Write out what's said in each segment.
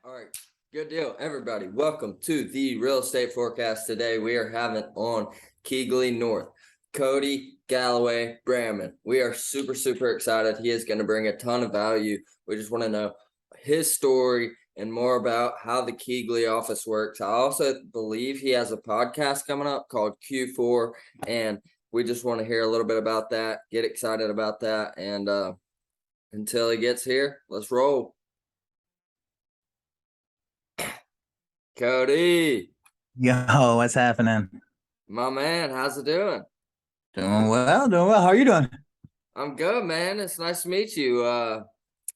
All right, good deal, everybody. Welcome to the Real Estate Forecast. Today we are having on KEYGLEE North, Cody Galloway-Braman. We are super excited. He is going to bring a ton of value. We just want to know his story and more about how the KEYGLEE office works. I also believe he has a podcast coming up called Q4, and we just want to hear a little bit about that, get excited about that, and until he gets here, let's roll. Cody, Yo, what's happening? my man, how's it doing? Doing well, doing well. How are you doing? I'm good, man. It's nice to meet you.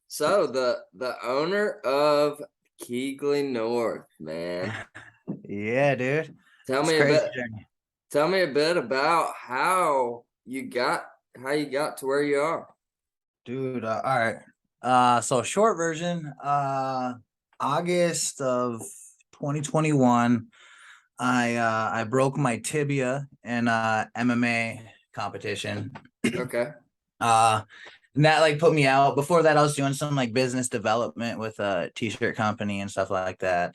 So the owner of KEYGLEE North, man. Yeah, dude. Tell It's me a a crazy bit. journey. Tell me a bit about how you got to where you are. Dude, all right. So short version, August of 2021, I broke my tibia in MMA competition. Okay. And that like put me out. Before that, I was doing some like business development with a t-shirt company and stuff like that.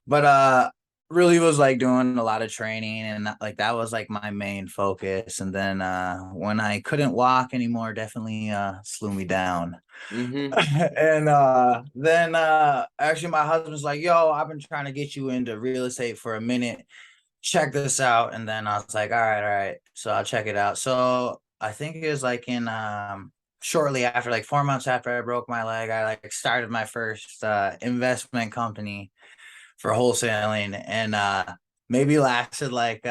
But really was like doing a lot of training, and like that was like my main focus. And then when I couldn't walk anymore, definitely slew me down. Mm-hmm. And then actually my husband's like, yo, I've been trying to get you into real estate for a minute. Check this out. And then I was like, all right. So I'll check it out. So I think it was like in shortly after, like 4 months after I broke my leg, I like started my first investment company for wholesaling, and maybe lasted like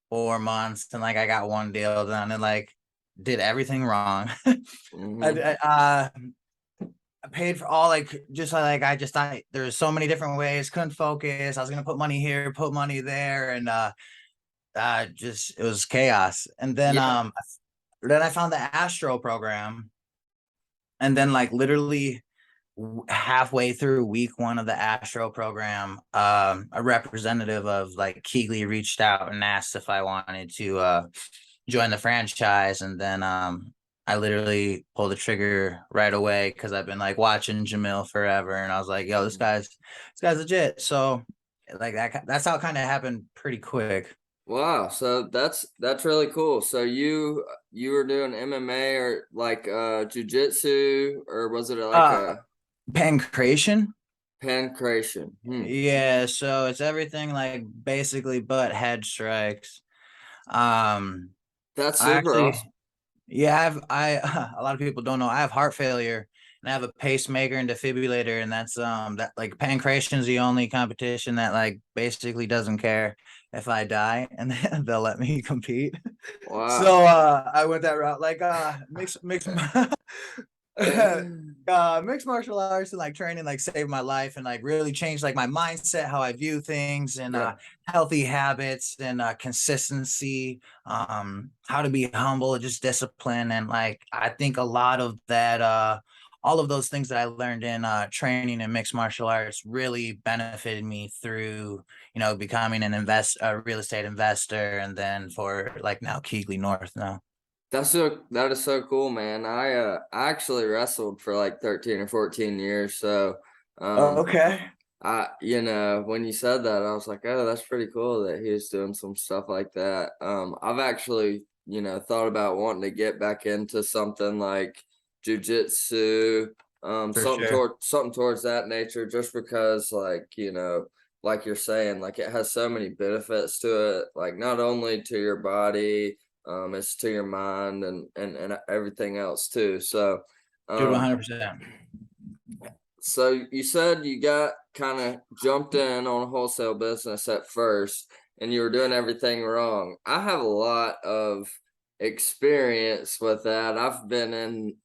4 months, and like I got one deal done and like did everything wrong. Mm-hmm. I paid for all like just like I just thought there's so many different ways, couldn't focus. I was gonna put money here, put money there, and just it was chaos. And Yeah. then I found the Astro program, and then like literally halfway through week one of the Astro program, a representative of like KEYGLEE reached out and asked if I wanted to join the franchise. And then I literally pulled the trigger right away because I've been like watching Jamil forever, and I was like, yo, this guy's legit. So like that's how it kind of happened pretty quick. Wow. So that's really cool. So you were doing MMA or like jujitsu, or was it like Uh a Pancreation. pancration? Yeah, so it's everything like basically but head strikes. Um That's I super actually, awesome. yeah, I a lot of people don't know I have heart failure, and I have a pacemaker and defibrillator, and that's that like pancreation is the only competition that like basically doesn't care if I die, and they'll let me compete. Wow. So I went that route, like mixed mixed martial arts and like training like saved my life and like really changed like my mindset, how I view things, and Yeah. healthy habits and consistency, how to be humble, just discipline. And like I think a lot of that all of those things that I learned in training and mixed martial arts really benefited me through, becoming a real estate investor, and then for like now KEYGLEE North now. That is so cool, man. I actually wrestled for like 13 or 14 years. So um Okay. when you said that, I was like, oh, that's pretty cool that he was doing some stuff like that. I've actually, thought about wanting to get back into something like jujitsu, For sure. something towards that nature, just because like you're saying, like it has so many benefits to it, like not only to your body, it's to your mind and everything else too. So Dude, um 100%. so you said you got kind of jumped in on a wholesale business at first and you were doing everything wrong. I have a lot of experience with that. I've been in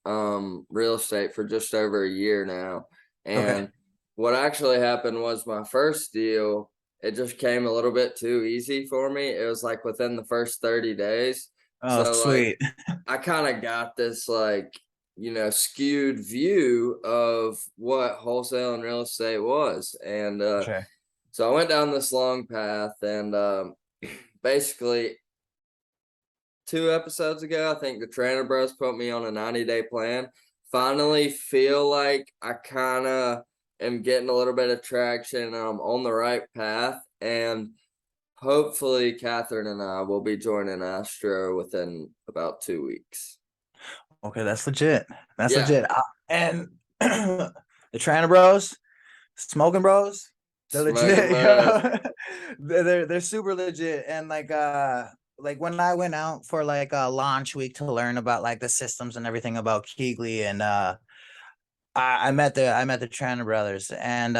real estate for just over a year now. Okay. And what actually happened was my first deal, it just came a little bit too easy for me. It was like within the first 30 days. Oh, So like sweet. I kind of got this like skewed view of what wholesale and real estate was. And Sure. so I went down this long path, and basically 2 episodes ago, I think the Trainer Bros put me on a 90-day plan. Finally feel like I kind of am getting a little bit of traction and I'm on the right path. And hopefully Catherine and I will be joining Astro within about 2 weeks. Okay, that's legit. That's Yeah. legit. And the Trainer Bros, Smoking Bros, they're Smoking legit. bros. Yo. They're super legit. And like when I went out for like a launch week to learn about like the systems and everything about KEYGLEE, and I met the Trainer brothers, and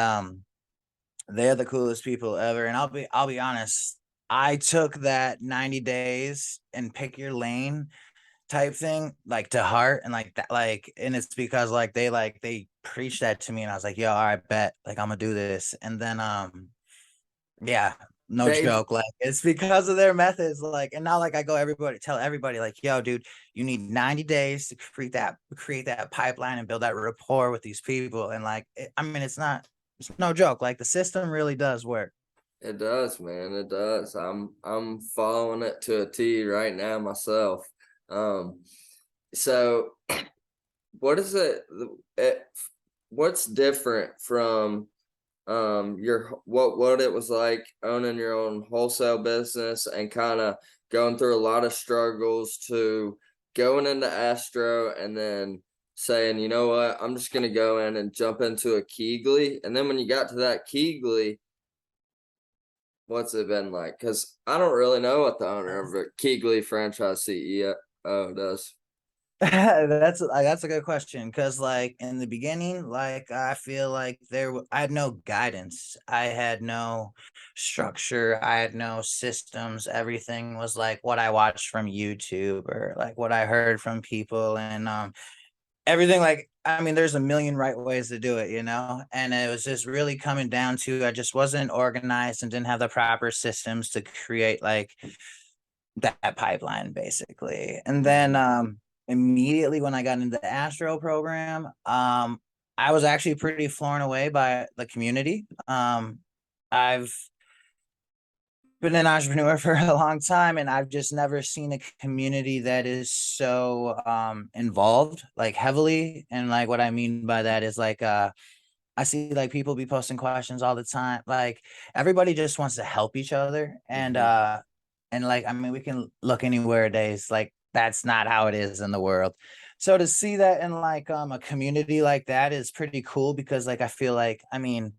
they're the coolest people ever. And I'll be honest, I took that 90 days and pick your lane type thing like to heart, and like that, like, and it's because like they preached that to me, and I was like, yo, all right, bet, like I'm gonna do this. And then yeah, no They've joke, like it's because of their methods. Like, and now like I tell everybody like, yo, dude, you need 90 days to create that pipeline and build that rapport with these people. And like I mean, it's no joke, like the system really does work. It does, man. It does. I'm following it to a T right now myself. Um, so what is it what's different from what it was like owning your own wholesale business and kind of going through a lot of struggles to going into Astro and then saying, you know what, I'm just gonna go in and jump into a KEYGLEE. And then when you got to that KEYGLEE, what's it been like? Because I don't really know what the owner of a KEYGLEE franchise CEO does. That's a good question, because like in the beginning, like I feel like I had no guidance, I had no structure, I had no systems. Everything was like what I watched from YouTube or like what I heard from people, and everything, like I mean there's a million right ways to do it, and it was just really coming down to I just wasn't organized and didn't have the proper systems to create like that pipeline basically. And then immediately when I got into the Astro program, I was actually pretty blown away by the community. I've been an entrepreneur for a long time, and I've just never seen a community that is so involved, like heavily. And like what I mean by that is like I see like people be posting questions all the time. Like everybody just wants to help each other. Mhm. And like I mean we can look anywhere days, like that's not how it is in the world. So to see that in like a community like that is pretty cool, because like I feel like, I mean,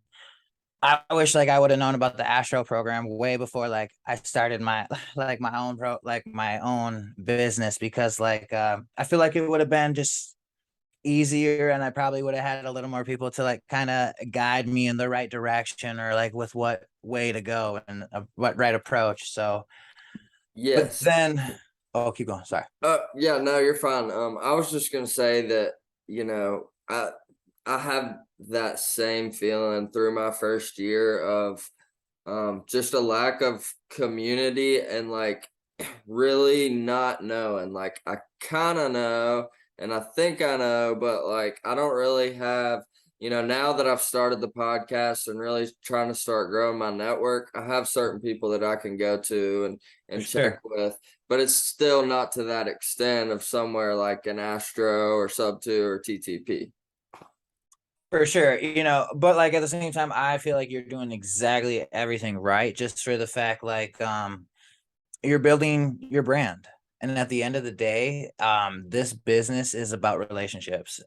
I wish like I would have known about the Astro program way before like I started my like my own business, because like I feel like it would have been just easier, and I probably would have had a little more people to like kind of guide me in the right direction, or like with what way to go and what right approach. So but Yes. then keep going, sorry. Yeah, no, you're fine. I was just gonna say that, you know, I have that same feeling through my first year of just a lack of community and like really not knowing. Like I kind of know and I think I know, but like I don't really have, now that I've started the podcast and really trying to start growing my network, I have certain people that I can go to For and check sure. with, but it's still not to that extent of somewhere like an Astro or Sub2 or TTP. For sure, but like at the same time, I feel like you're doing exactly everything right, just for the fact like you're building your brand. And at the end of the day, this business is about relationships.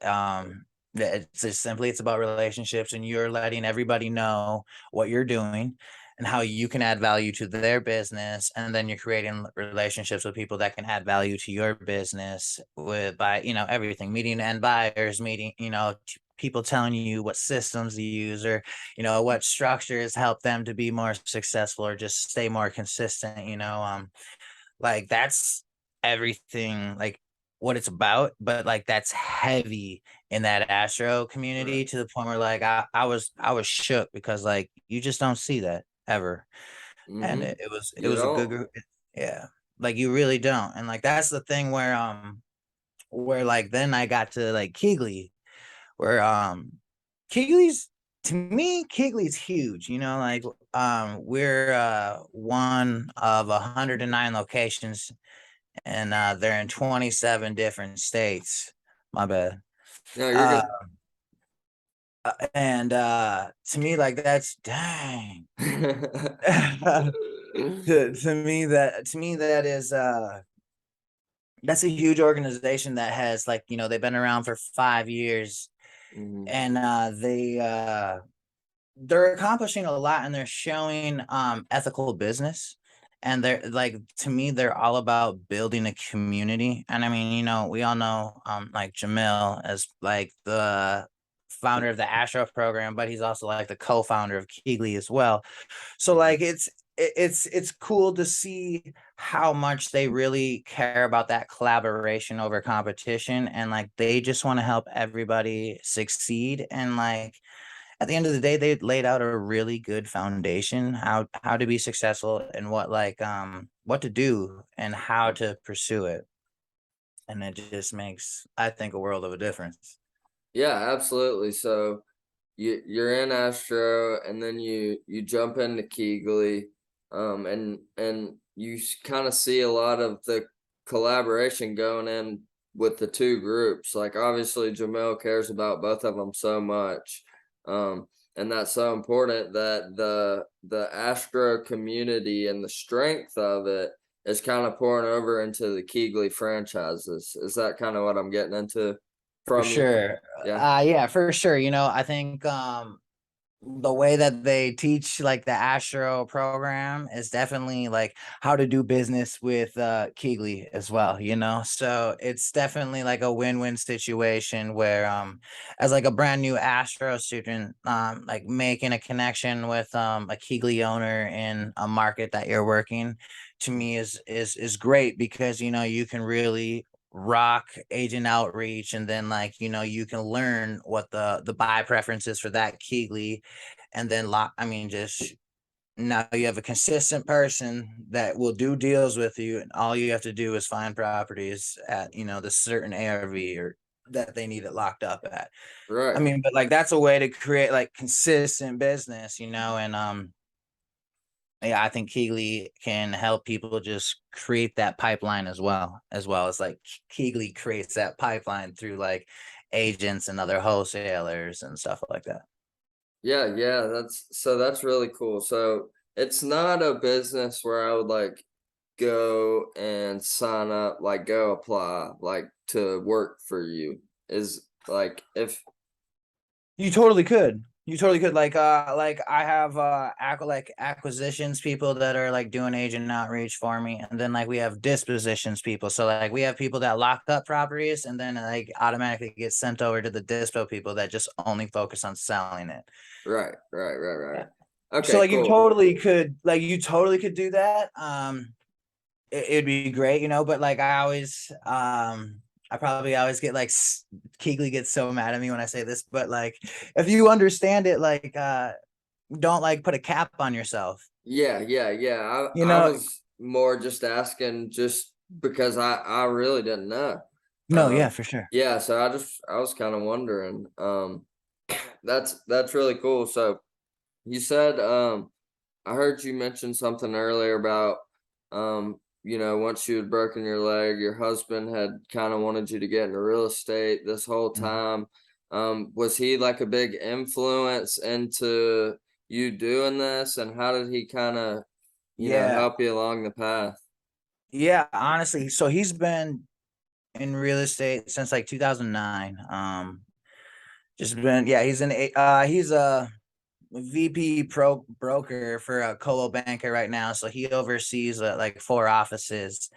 It's just simply it's about relationships, and you're letting everybody know what you're doing and how you can add value to their business, and then you're creating relationships with people that can add value to your business with by everything, meeting end buyers, meeting people telling you what systems to use, or what structures help them to be more successful or just stay more consistent. Like that's everything, like what it's about. But like that's heavy in that Astro Right. community, to the point where like I was shook, because like you just don't see that ever. And Mm-hmm. it You was a don't. good group. Yeah, like you really don't. And like that's the thing where like then I got to like KEYGLEE, where KEYGLEE's, to me, KEYGLEE's huge. Like we're one of 109 locations, and they're in 27 different states. My bad. No, you're Uh, good. And to me, like, that's dang. To me that is that's a huge organization that has, like, they've been around for 5 years, Mhm. and they're accomplishing a lot, and they're showing ethical business, and they're like, to me, they're all about building a community. And I mean, we all know like Jamil as like the founder of the Astro program, but he's also like the co-founder of KEYGLEE as well. So Mhm. like it's cool to see how much they really care about that collaboration over competition, and like they just want to help everybody succeed. And like at the end of the day, they laid out a really good foundation how to be successful, and what to do and how to pursue it. And it just makes, I think, a world of a difference. Yeah, absolutely. So you're in Astro, and then you jump into KEYGLEE, and you kind of see a lot of the collaboration going in with the two groups. Like obviously, Jamel cares about both of them so much, um, and that's so important that the Astro community and the strength of it is kind of pouring over into the KEYGLEE franchises. Is that kind of what I'm getting into For from you? sure. Yeah. Yeah, for sure. I think the way that they teach like the Astro program is definitely like how to do business with KEYGLEE as well, so it's definitely like a win-win situation where as like a brand new Astro student, like making a connection with a KEYGLEE owner in a market that you're working, to me is great, because you can really rock agent outreach, and then like you can learn what the buy preference is for that KEYGLEE, and then I mean, just now you have a consistent person that will do deals with you, and all you have to do is find properties at the certain ARV or that they need it locked up at. I Right. mean, but like that's a way to create like consistent business, and yeah, I think KEYGLEE can help people just create that pipeline as well as like KEYGLEE creates that pipeline through like agents and other wholesalers and stuff like that. Yeah, yeah, that's really cool. So it's not a business where I would like go and sign up, like go apply, like to work for you. Is like if You totally could. You totally could. Like I have like acquisitions people that are like doing agent outreach for me, and then like we have dispositions people. So like we have people that lock up properties and then like automatically get sent over to the dispo people that just only focus on selling it. right, right, right, Yeah. right. So Okay, like cool. you totally could do that. It'd be great, but like I probably always get like KEYGLEE gets so mad at me when I say this, but like if you understand it, like don't like put a cap on yourself. Yeah, yeah, yeah. You I know, was more just asking just because I really didn't know. no, yeah, for sure. Yeah, so I was kind of wondering. That's really cool. So you said I heard you mention something earlier about, once you had broken your leg, your husband had kind of wanted you to get into real estate this whole Mhm. time. Was he like a big influence into you doing this, and how did he kind of, Yeah. help you along the path? Yeah, honestly. So he's been in real estate since like 2009. Just been, yeah, he's a VP pro broker for a Colo banker right now. So he oversees like 4 offices.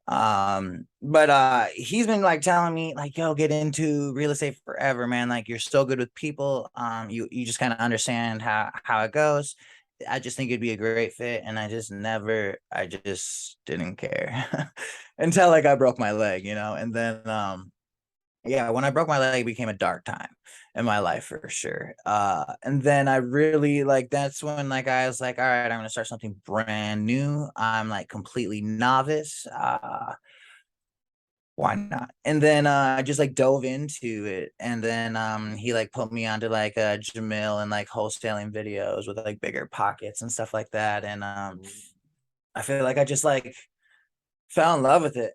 But he's been like telling me like, yo, get into real estate forever, man. Like you're so good with people. You just kind of understand how it goes. I just think it'd be a great fit, and I just didn't care until like I broke my leg, and then yeah, when I broke my leg, it became a dark time in my life for sure. And then I really like that's when like I was like, all right, I'm gonna start something brand new. I'm like completely novice. Why not? And then I just like dove into it, and then he like put me onto like Jamil and like wholesaling videos with like bigger pockets and stuff like that. And I feel like I just like fell in love with it.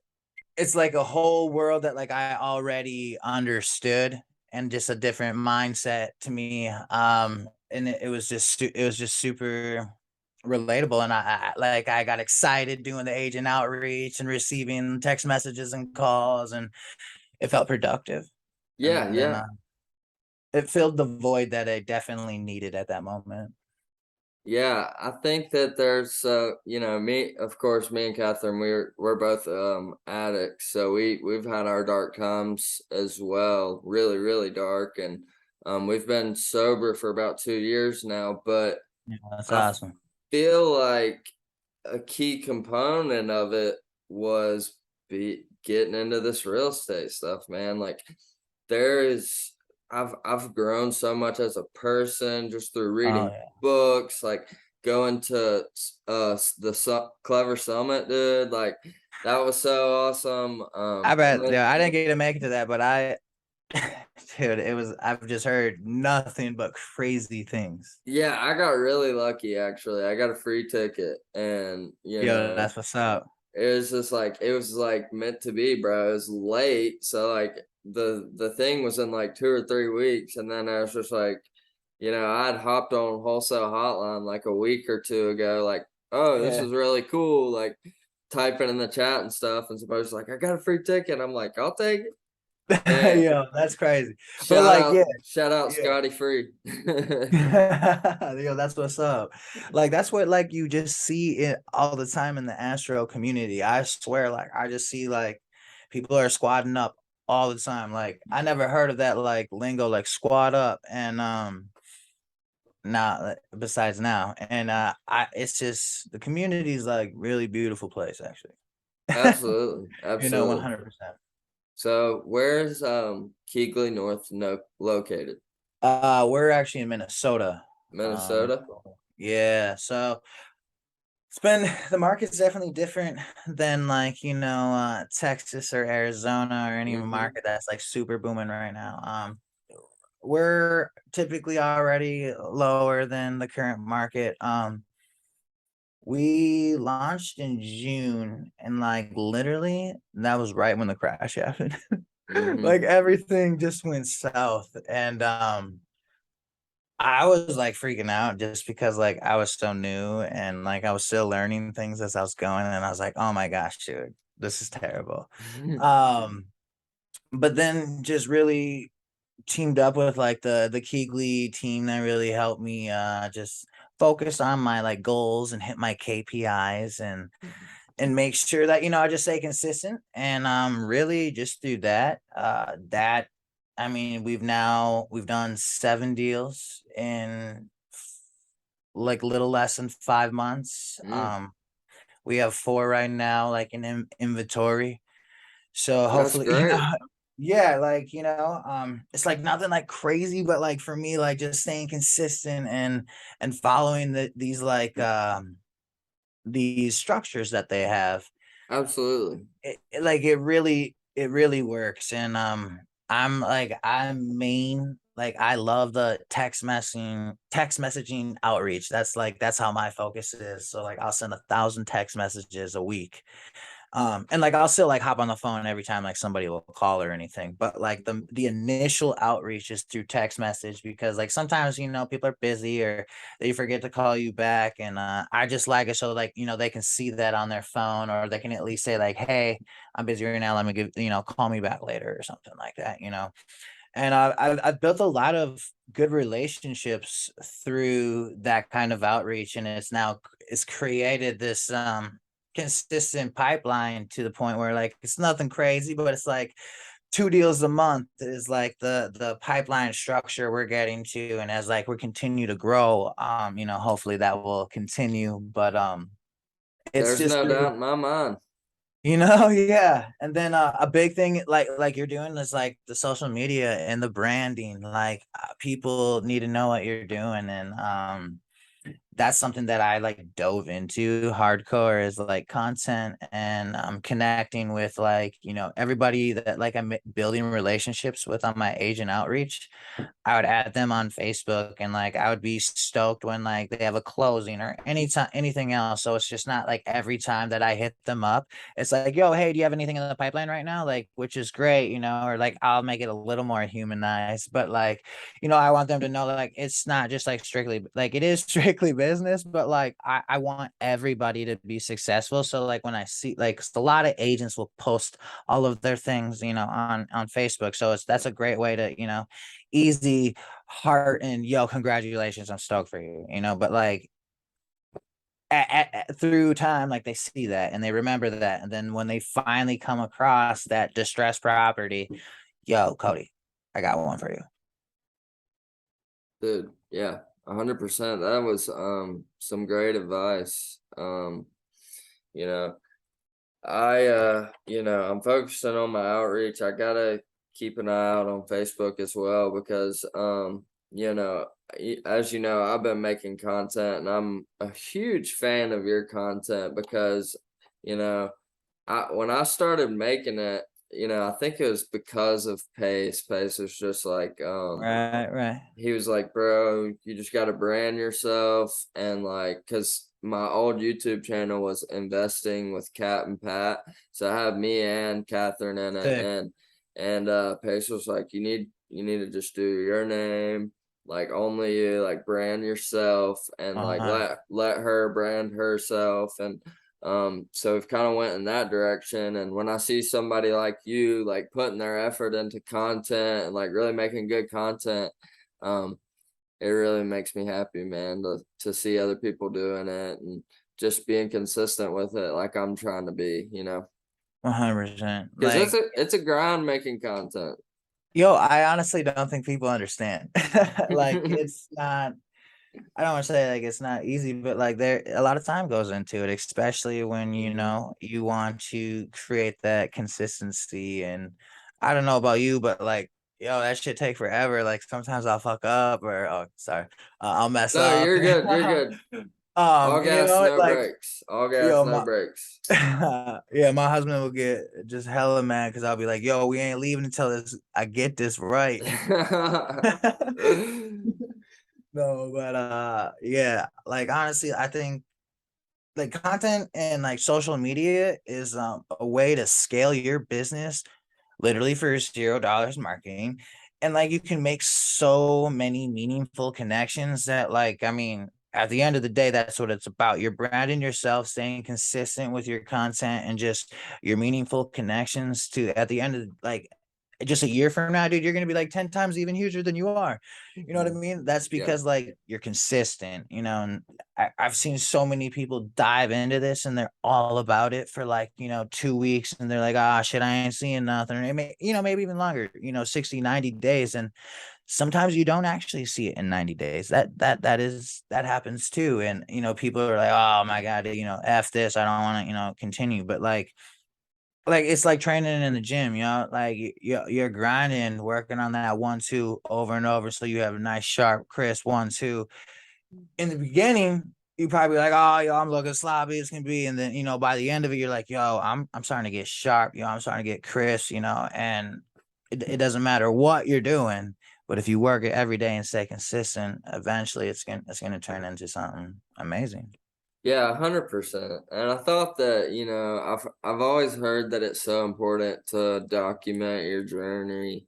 It's like a whole world that like I already understood, and just a different mindset to me. And it was just super relatable, and I got excited doing the agent outreach and receiving text messages and calls, and it felt productive. Yeah, And then yeah. it filled the void that I definitely needed at that moment. Yeah, I think that there's me, of course, me and Catherine, we're both addicts, so we've had our dark times as well, really, really dark, and we've been sober for about 2 years now, but Yeah, that's I awesome. feel like a key component of it was be getting into this real estate stuff, man. Like there is I've grown so much as a person just through Oh reading yeah. books, like going to Clever Summit, dude. Like that was so awesome. I And bet, then yeah, I didn't get to make it to that, but dude, I've just heard nothing but crazy things. yeah, I got really lucky actually. I got a free ticket and Yo, that's what's up. it was like meant to be, bro. It was late, so like the thing was in like 2 or 3 weeks, and then I was just like, I'd hopped on wholesale hotline like a week or two ago, like, oh, this Yeah. is really cool, like typing in the chat and stuff, and somebody's like, I got a free ticket. I'm like, I'll take it. And Yo, that's crazy. But like, shout out yeah. Scotty Free. Yo, that's what's up. Like that's what like you just see it all the time in the Astro community. I swear, like I just see like people are squatting up all the time. Like I never heard of that like lingo, like squat up, and now besides now. And I it's just the community is like really beautiful place actually. Absolutely, absolutely. 100%. So where's KEYGLEE North located? We're actually in Minnesota. Um, Minnesota? yeah, so it's been the market's definitely different than like, Texas or Arizona or any Mm-hmm. market that's like super booming right now. We're typically already lower than the current market. We launched in June, and like literally that was right when the crash happened. Mm-hmm. Like everything just went south, and I was like freaking out just because like I was so new and like I was still learning things as I was going, and I was like, oh my gosh, dude, this is terrible. Um, but then just really teamed up with like the KEYGLEE team that really helped me just focus on my like goals and hit my KPIs, and make sure that I just stay consistent, and really just do that. I mean, we've done 7 deals in like little less than 5 months. Mm, We have four right now, like in inventory. So that's hopefully, great. yeah, like it's like nothing like crazy, but like for me, like just staying consistent and following these structures that they have. Absolutely. Like it really works, and I love the text messaging outreach. That's how my focus is. So like I'll send 1,000 text messages a week, and like I'll still like hop on the phone every time like somebody will call or anything, but like the initial outreach is through text message, because like sometimes people are busy or they forget to call you back, and I just like it so like they can see that on their phone, or they can at least say like, hey, I'm busy right now, let me give call me back later or something like that. And I've built a lot of good relationships through that kind of outreach, and it's created this consistent pipeline to the point where like it's nothing crazy, but it's like 2 deals a month is like the pipeline structure we're getting to, and as like we continue to grow, hopefully that will continue, but it's There's just no really, doubt in my mind. yeah. And then a big thing like you're doing is like the social media and the branding. Like people need to know what you're doing, and that's something that I like dove into hardcore, is like content, and connecting with like, everybody that like I'm building relationships with on my agent outreach. I would add them on Facebook, and like I would be stoked when like they have a closing or anything else. So it's just not like every time that I hit them up, it's like, yo, hey, do you have anything in the pipeline right now? Like, which is great, or like I'll make it a little more humanized, but like, I want them to know that like it's not just like strictly like it is strictly business, but like I want everybody to be successful. So like when I see like a lot of agents will post all of their things, on Facebook. So that's a great way to, easy heart and yo, congratulations, I'm stoked for you, but like through time, like they see that and they remember that, and then when they finally come across that distressed property, yo, Cody, I got one for you. Dude, yeah, 100%. That was some great advice. You know, I'm focusing on my outreach. I gotta keep an eye out on Facebook as well because as you know, I've been making content and I'm a huge fan of your content because, you know, when I started making it, I think it was because of Pace. Pace was just like, Right. he was like, bro, you just got to brand yourself. And like, cause my old YouTube channel was investing with Kat and Pat. So I have me and Catherine in it. Sick. And Pace was like, you need to just do your name, like only you, like brand yourself and like Uh-huh. let her brand herself. And so we've kind of went in that direction. And when I see somebody like you like putting their effort into content and like really making good content, it really makes me happy, man, to see other people doing it and just being consistent with it like I'm trying to be, 100%. because Like, it's a grind making content. yo, I honestly don't think people understand. Like, it's not, I don't want to say like it's not easy, but like there a lot of time goes into it, especially when Mhm. you want to create that consistency. And I don't know about you, but like, yo, that shit take forever. Like sometimes I'll fuck up, or oh sorry, I'll mess No, up. you're good. You're good. All gas, no Like, brakes. All gas, yo, no brakes. yeah, my husband will get just hella mad because I'll be like, yo, we ain't leaving until I get this right. No, but yeah, like honestly, I think like content and like social media is a way to scale your business literally for $0 marketing. And like you can make so many meaningful connections that like, I mean, at the end of the day, that's what it's about. You're branding yourself, staying consistent with your content, and just your meaningful connections to at the end of like just a year from now, dude, you're gonna be like 10 times even huger than you are. You know what I mean? That's Yeah. because like you're consistent, and I've seen so many people dive into this and they're all about it for like, 2 weeks, and they're like, ah, shit, I ain't seeing nothing. Or maybe even longer, 60, 90 days. And sometimes you don't actually see it in 90 days. That happens too. And, people are like, oh my God, F this, I don't want to, continue. But like it's like training in the gym, like you're grinding, working on that 1-2 over and over, so you have a nice sharp crisp 1-2. In the beginning you probably like, oh, yo, I'm looking sloppy as can be, and then by the end of it you're like, yo, I'm starting to get sharp, I'm starting to get crisp, and it doesn't matter what you're doing, but if you work it every day and stay consistent, eventually it's gonna turn into something amazing. Yeah, 100%. And I thought that, I've always heard that it's so important to document your journey.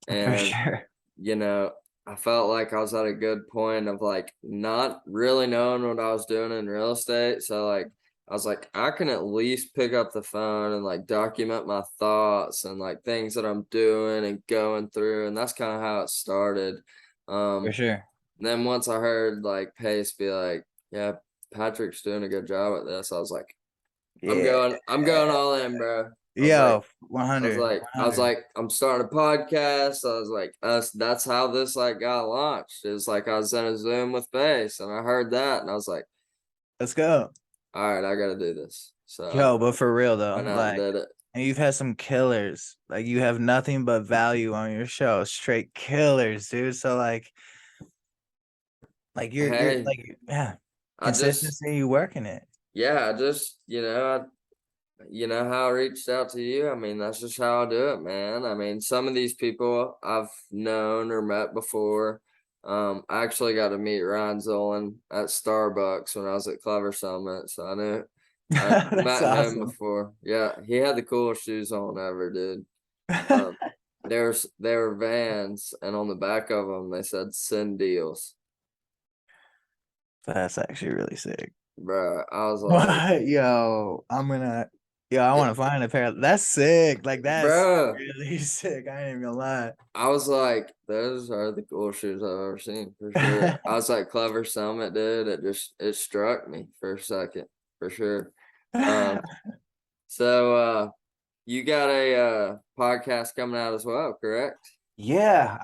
For And, sure. you know, I felt like I was at a good point of like not really knowing what I was doing in real estate. So like I was like, I can at least pick up the phone and like document my thoughts and like things that I'm doing and going through. And that's kind of how it started. For Um, sure. then once I heard like Pace be like, yeah, Patrick's doing a good job at this, I was like, Yeah. I'm going all in, bro. I was like, Yo, 100 I'm starting a podcast. I was like, that's how this like got launched. It was like I was in a Zoom with Pace and I heard that and I was like, Let's go. all right, I gotta do this. So Yo, but for real I though, went out and like, did it. and you've had some killers. Like, you have nothing but value on your show. Straight killers, dude. So like you're Hey, like, yeah. I just, Consistency, you working it. yeah, I just, you know how I reached out to you. I mean, that's just how I do it, man. I mean, some of these people I've known or met before. I actually got to meet Ryan Zolan at Starbucks when I was at Clever Summit, so I'd That's met him awesome. before. Yeah, he had the coolest shoes on ever, dude. Um, they were Vans, and on the back of them they said "Send deals." That's actually really sick. Bro, I was like, What? Yo, I want to find a pair. That's sick. Like, that's bro, really sick. I ain't even gonna lie. I was like, those are the coolest shoes I've ever seen for sure. I was like, Clever Summit, dude. It struck me for a second, for sure. Um, so you got a podcast coming out as well, correct? Yeah,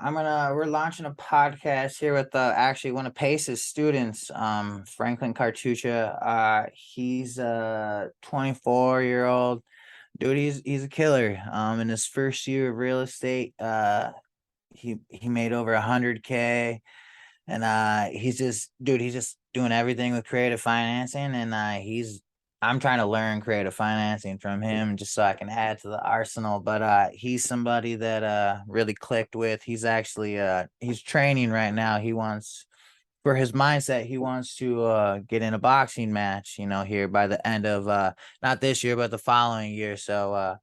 we're launching a podcast here with actually one of Pace's students, Franklin Cartucha. He's a 24-year-old dude. He's a killer. In his first year of real estate, he made over 100K, and he's just doing everything with creative financing, and I'm trying to learn creative financing from him just so I can add to the arsenal. But he's somebody that really clicked with. He's actually he's training right now. He wants, for his mindset, he wants to get in a boxing match, here by the end of not this year but the following year. So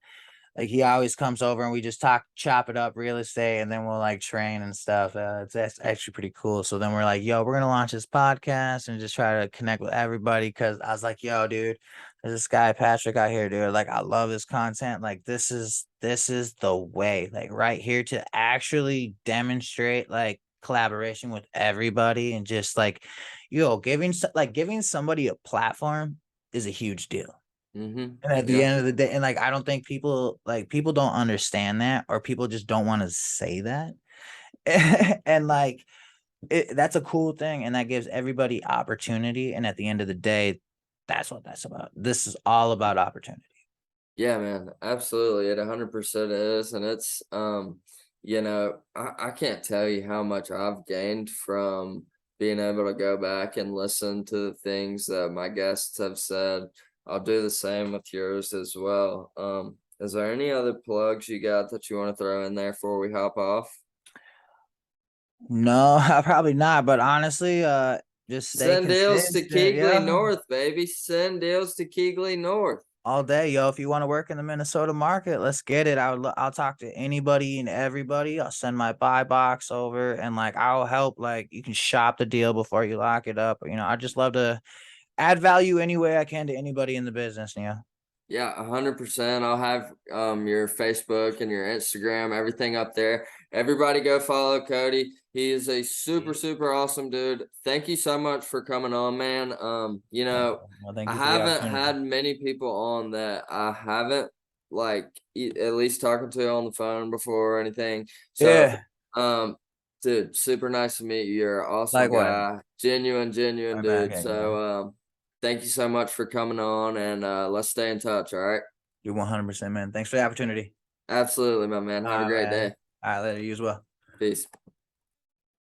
like, he always comes over and we just chop it up real estate, and then we'll like train and stuff. That's actually pretty cool. So then we're like, yo, we're gonna launch this podcast and just try to connect with everybody, because I was like, yo, dude, there's this guy Patrick out here, dude. Like, I love his content. Like, this is the way, like, right here, to actually demonstrate like collaboration with everybody, and just like, giving somebody a platform is a huge deal. Mm-hmm. And at the Yeah. end of the day, and like, I don't think people don't understand that, or people just don't want to say that. And like, that's a cool thing, and that gives everybody opportunity. And at the end of the day, that's what that's about. This is all about opportunity. Yeah, man, absolutely. It 100% is. And it's, I can't tell you how much I've gained from being able to go back and listen to the things that my guests have said. I'll do the same with yours as well. Is there any other plugs you got that you want to throw in there before we hop off? No, probably not. But honestly, just stay Send deals to consistent. KEYGLEE Yeah. North, baby. Send deals to KEYGLEE North. All day, yo. If you want to work in the Minnesota market, let's get it. I'll talk to anybody and everybody. I'll send my buy box over, and like, I'll help. Like, you can shop the deal before you lock it up. I just love to add value any way I can to anybody in the business. Yeah, 100%. I'll have your Facebook and your Instagram, everything up there. Everybody go follow Cody. He is a super, super awesome dude. Thank you so much for coming on, man. Well, thank I you for the haven't opportunity. had many people on that I haven't like at least talking to on the phone before or anything. So, Yeah, um, dude, super nice to meet you. You're an awesome likewise. guy. Genuine, Right back dude. at you, So, man. thank you so much for coming on, and let's stay in touch. All right. You're 100%, man. Thanks for the opportunity. Absolutely, my man. All Have a right, great man. day. All right, later. You as well. Peace.